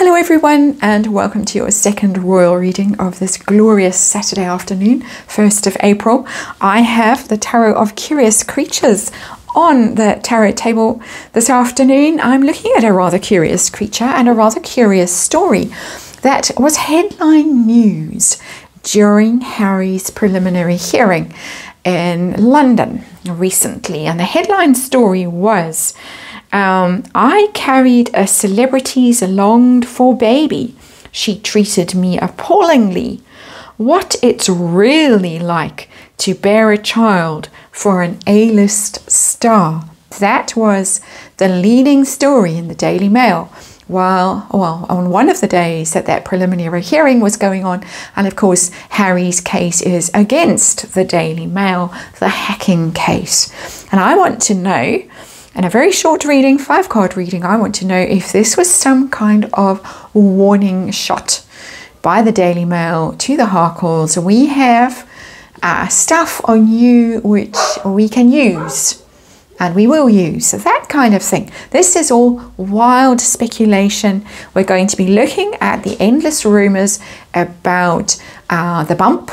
Hello everyone, and welcome to your second royal reading of this glorious Saturday afternoon, 1st of April. I have the Tarot of Curious Creatures on the tarot table this afternoon. I'm looking at a rather curious creature and a rather curious story that was headline news during Harry's preliminary hearing in London recently. And the headline story was, I carried a celebrity's longed-for baby. She treated me appallingly. What it's really like to bear a child for an A-list star. That was the leading story in the Daily Mail. Well, on one of the days that preliminary hearing was going on, and of course Harry's case is against the Daily Mail, the hacking case. And I want to know, in a very short reading, 5-card reading, I want to know if this was some kind of warning shot by the Daily Mail to the Harkles. We have stuff on you which we can use, and we will use, that kind of thing. This is all wild speculation. We're going to be looking at the endless rumors about the bump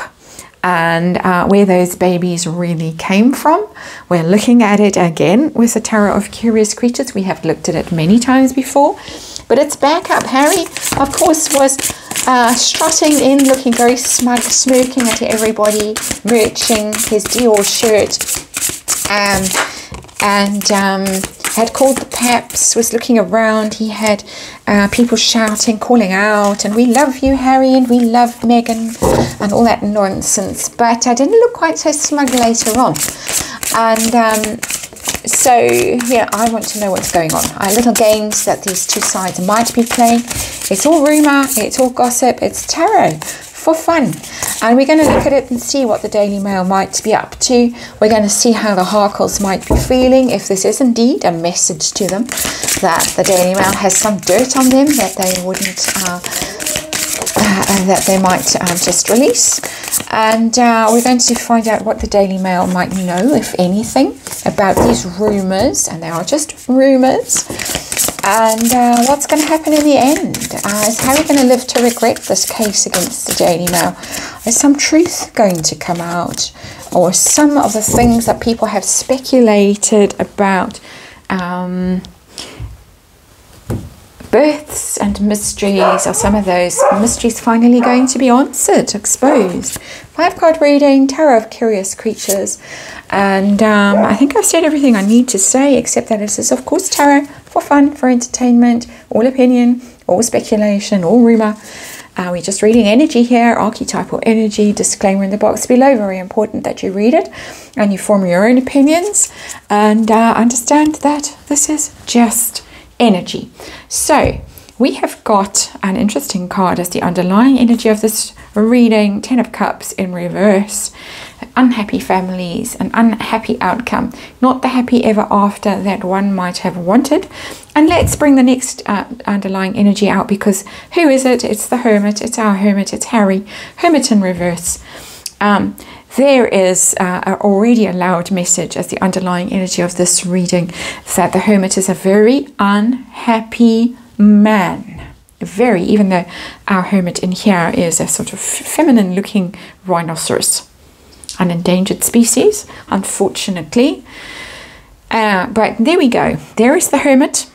and where those babies really came from. We're looking at it again with the Tarot of Curious Creatures. We have looked at it many times before, but it's back up. Harry, of course, was strutting in, looking very smug, smirking at everybody, merching his Dior shirt, and had called the Paps, was looking around. He had people shouting, calling out, and we love you, Harry, and we love Meghan, and all that nonsense. But I didn't look quite so smug later on. And so, yeah, I want to know what's going on. Little games that these two sides might be playing. It's all rumour, it's all gossip, it's tarot for fun. And we're going to look at it and see what the Daily Mail might be up to. We're going to see how the Harkles might be feeling, if this is indeed a message to them, that the Daily Mail has some dirt on them that they wouldn't, that they might just release. And we're going to find out what the Daily Mail might know, if anything, about these rumours, and they are just rumours. And what's going to happen in the end? Is Harry going to live to regret this case against the Daily Mail? Is some truth going to come out? Or some of the things that people have speculated about, births and mysteries, are some of those mysteries finally going to be answered, exposed? 5-card reading, Tarot of Curious Creatures. And I think I've said everything I need to say, except that it is, of course, tarot for fun, for entertainment, all opinion, all speculation, all rumour. We're just reading energy here, archetypal energy. Disclaimer in the box below, very important that you read it and you form your own opinions and understand that this is just energy. So we have got an interesting card as the underlying energy of this reading, 10 of Cups in reverse. Unhappy families, an unhappy outcome, not the happy ever after that one might have wanted. And let's bring the next underlying energy out, because who is it? It's the Hermit. It's our Hermit. It's Harry. Hermit in reverse. There is already a loud message as the underlying energy of this reading, that the Hermit is a very unhappy man. Very, even though our Hermit in here is a sort of feminine looking rhinoceros, an endangered species, unfortunately. But there we go. There is the Hermit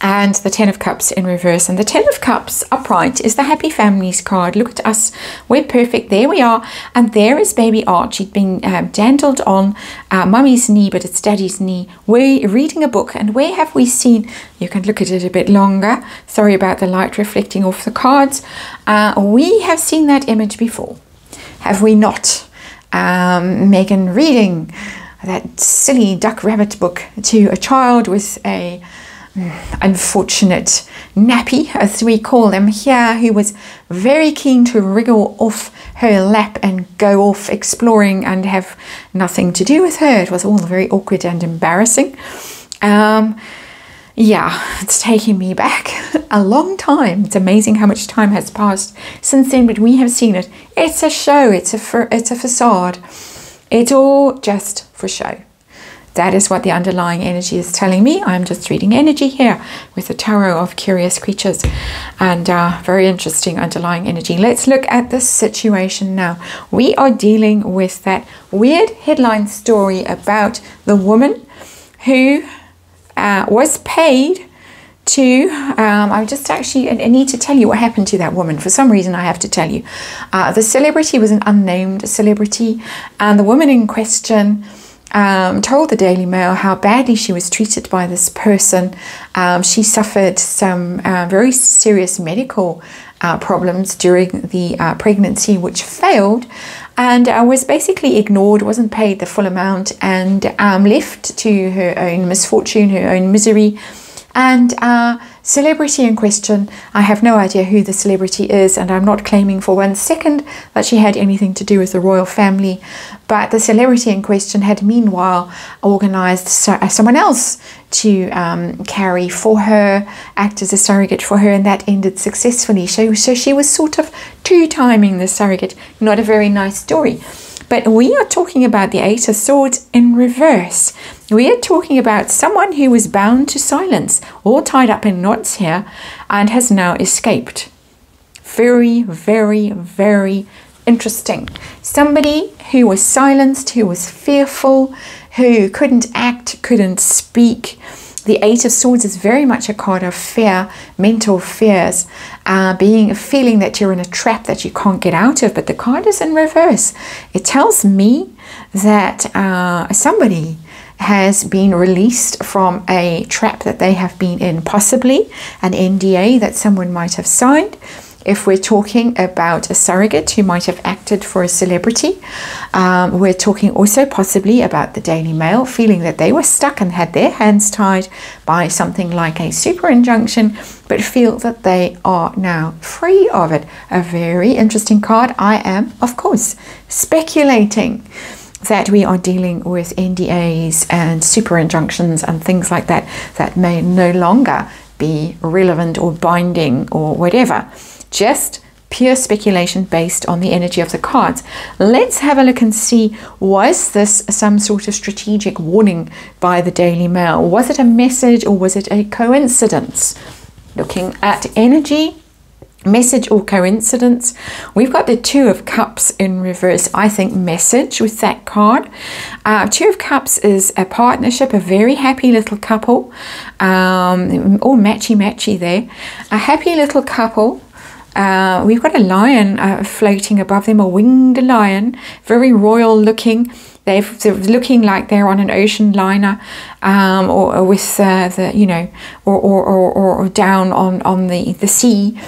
and the 10 of Cups in reverse. And the 10 of Cups upright is the Happy Families card. Look at us. We're perfect. There we are. And there is baby Archie being dandled on mummy's knee, but it's daddy's knee. We're reading a book. And where have we seen? You can look at it a bit longer. Sorry about the light reflecting off the cards. We have seen that image before. Have we not? Meghan reading that silly duck rabbit book to a child with a unfortunate nappy, as we call them here, who was very keen to wriggle off her lap and go off exploring and have nothing to do with her. It was all very awkward and embarrassing. Yeah, it's taking me back a long time. It's amazing how much time has passed since then, but we have seen it. It's a show. It's a facade. It's all just for show. That is what the underlying energy is telling me. I'm just reading energy here with the Tarot of Curious Creatures, and very interesting underlying energy. Let's look at this situation now. We are dealing with that weird headline story about the woman who was paid to, I need to tell you what happened to that woman. For some reason I have to tell you. The celebrity was an unnamed celebrity, and the woman in question told the Daily Mail how badly she was treated by this person. She suffered some very serious medical problems during the pregnancy, which failed, and was basically ignored, wasn't paid the full amount, and left to her own misfortune, her own misery. And celebrity in question, I have no idea who the celebrity is, and I'm not claiming for 1 second that she had anything to do with the royal family, but the celebrity in question had meanwhile organized someone else to carry for her, act as a surrogate for her, and that ended successfully. So she was sort of two-timing the surrogate. Not a very nice story. But we are talking about the Eight of Swords in reverse. We are talking about someone who was bound to silence, all tied up in knots here, and has now escaped. Very, very, very interesting. Somebody who was silenced, who was fearful, who couldn't act, couldn't speak. The Eight of Swords is very much a card of fear, mental fears, feeling that you're in a trap that you can't get out of, but the card is in reverse. It tells me that somebody has been released from a trap that they have been in, possibly an NDA that someone might have signed. If we're talking about a surrogate who might have acted for a celebrity, we're talking also possibly about the Daily Mail, feeling that they were stuck and had their hands tied by something like a super injunction, but feel that they are now free of it. A very interesting card. I am, of course, speculating that we are dealing with NDAs and super injunctions and things like that that may no longer be relevant or binding or whatever. Just pure speculation based on the energy of the cards. Let's have a look and see, was this some sort of strategic warning by the Daily Mail? Was it a message or was it a coincidence? Looking at energy, message or coincidence, we've got the Two of Cups in reverse. I think message with that card. Two of Cups is a partnership, a very happy little couple, all matchy there, a happy little couple. We've got a lion floating above them, a winged lion, very royal looking. They're looking like they're on an ocean liner, or with the, you know, or down on the sea,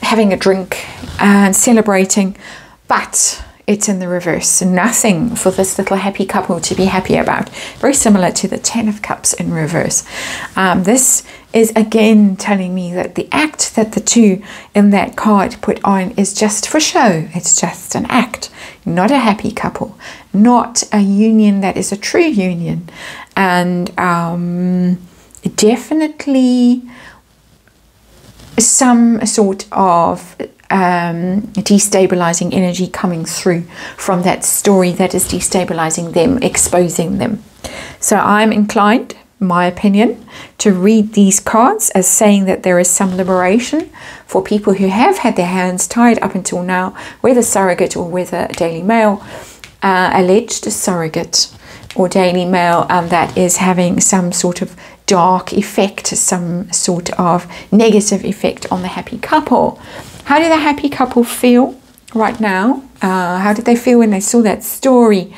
having a drink and celebrating, but it's in the reverse. Nothing for this little happy couple to be happy about. Very similar to the Ten of Cups in reverse. This is again telling me that the act that the two in that card put on is just for show. It's just an act, not a happy couple, not a union that is a true union, and definitely some sort of destabilizing energy coming through from that story that is destabilizing them, exposing them. So I'm inclined, my opinion, to read these cards as saying that there is some liberation for people who have had their hands tied up until now, whether surrogate or whether Daily Mail, alleged surrogate or Daily Mail, that is having some sort of dark effect, some sort of negative effect on the happy couple. How do the happy couple feel right now? How did they feel when they saw that story?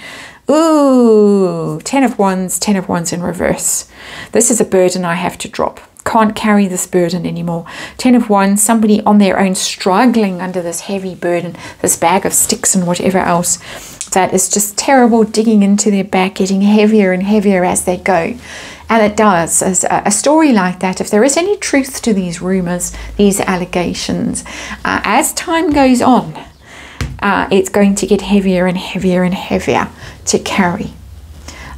Ooh, Ten of Wands in reverse. This is a burden I have to drop. Can't carry this burden anymore. Ten of Wands, somebody on their own struggling under this heavy burden, this bag of sticks and whatever else that is just terrible, digging into their back, getting heavier and heavier as they go. And it does. As a story like that, if there is any truth to these rumors, these allegations, as time goes on, it's going to get heavier and heavier and heavier to carry,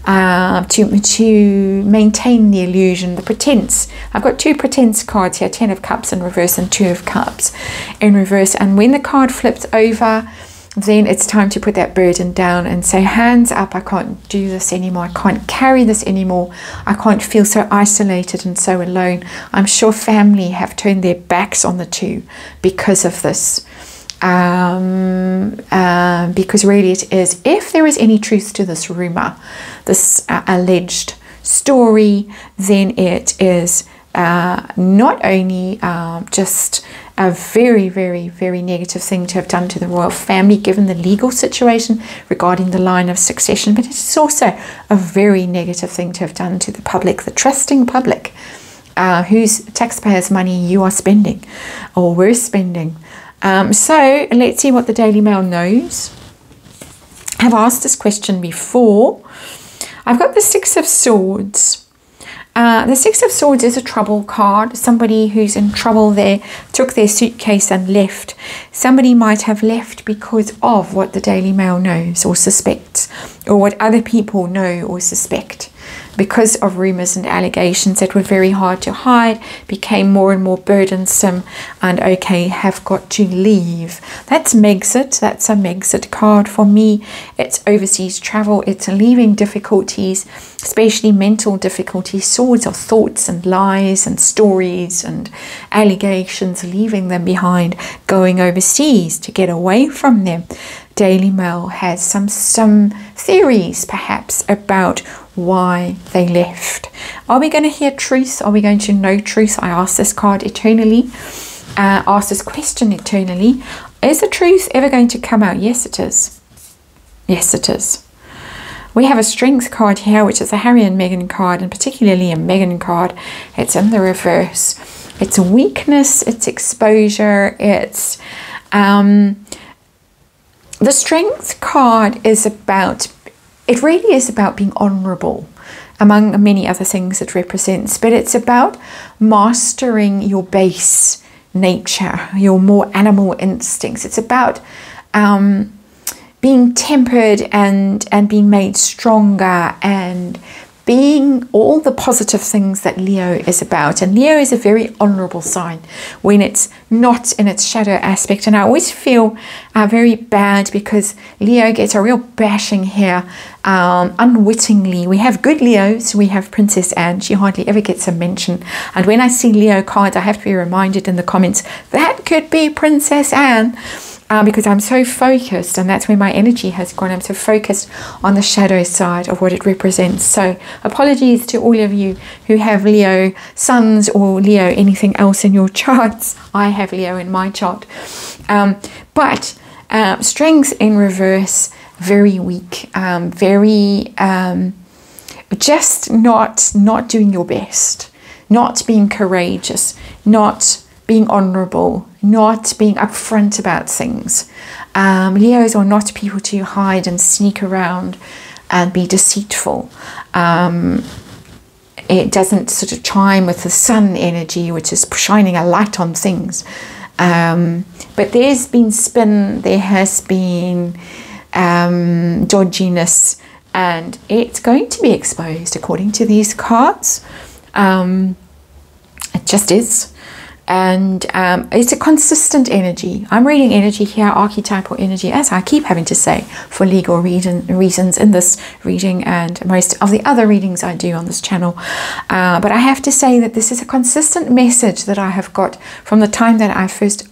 to maintain the illusion, the pretense. I've got two pretense cards here, Ten of Cups in reverse and Two of Cups in reverse. And when the card flips over, then it's time to put that burden down and say, hands up, I can't do this anymore. I can't carry this anymore. I can't feel so isolated and so alone. I'm sure family have turned their backs on the two because of this. Because really it is, if there is any truth to this rumor, this alleged story, then it is not only just a very, very, very negative thing to have done to the royal family, given the legal situation regarding the line of succession, but it's also a very negative thing to have done to the public, the trusting public, whose taxpayers' money you are spending, or were spending. So let's see what the Daily Mail knows. I've asked this question before. I've got the Six of Swords. The Six of Swords is a trouble card. Somebody who's in trouble there took their suitcase and left. Somebody might have left because of what the Daily Mail knows or suspects, or what other people know or suspect. Because of rumours and allegations that were very hard to hide, became more and more burdensome, and okay, have got to leave. That's Megxit. That's a Megxit card for me. It's overseas travel. It's leaving difficulties, especially mental difficulties. Swords are thoughts and lies and stories and allegations, leaving them behind, going overseas to get away from them. Daily Mail has some theories perhaps about why they left. Are we going to hear truth? Are we going to know truth? I ask this card eternally, ask this question eternally. Is the truth ever going to come out? Yes, it is. Yes, it is. We have a strength card here, which is a Harry and Meghan card, and particularly a Meghan card. It's in the reverse. It's weakness, it's exposure, it's the strength card is about, it really is about being honourable, among many other things it represents, but it's about mastering your base nature, your more animal instincts. It's about being tempered and being made stronger, and being all the positive things that Leo is about. And Leo is a very honourable sign when it's not in its shadow aspect. And I always feel very bad because Leo gets a real bashing here unwittingly. We have good Leos. We have Princess Anne. She hardly ever gets a mention. And when I see Leo cards, I have to be reminded in the comments, that could be Princess Anne. Because I'm so focused, and that's where my energy has gone. I'm so focused on the shadow side of what it represents. So apologies to all of you who have Leo suns or Leo anything else in your charts. I have Leo in my chart. But strength in reverse, very weak, very just not doing your best, not being courageous, not being honourable, not being upfront about things. Leos are not people to hide and sneak around and be deceitful. It doesn't sort of chime with the sun energy, which is shining a light on things. But there's been spin, there has been dodginess, and it's going to be exposed according to these cards. It just is. And it's a consistent energy. I'm reading energy here, archetypal energy, as I keep having to say, for legal reasons in this reading and most of the other readings I do on this channel. But I have to say that this is a consistent message that I have got from the time that I first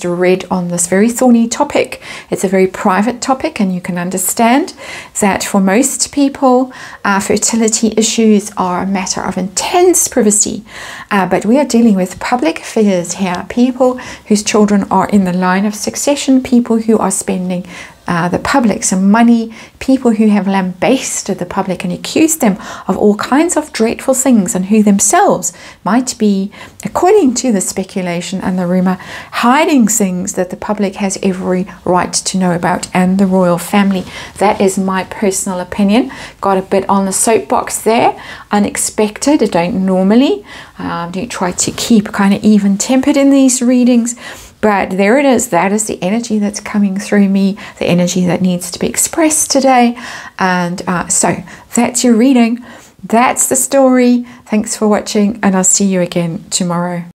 read on this very thorny topic. It's a very private topic, and you can understand that for most people, fertility issues are a matter of intense privacy. But we are dealing with public figures here, people whose children are in the line of succession, people who are spending the public some money, people who have lambasted the public and accused them of all kinds of dreadful things, and who themselves might be, according to the speculation and the rumour, hiding things that the public has every right to know about, and the royal family. That is my personal opinion. Got a bit on the soapbox there, unexpected. I don't normally do try to keep kind of even tempered in these readings. But there it is. That is the energy that's coming through me, the energy that needs to be expressed today. And so that's your reading. That's the story. Thanks for watching, and I'll see you again tomorrow.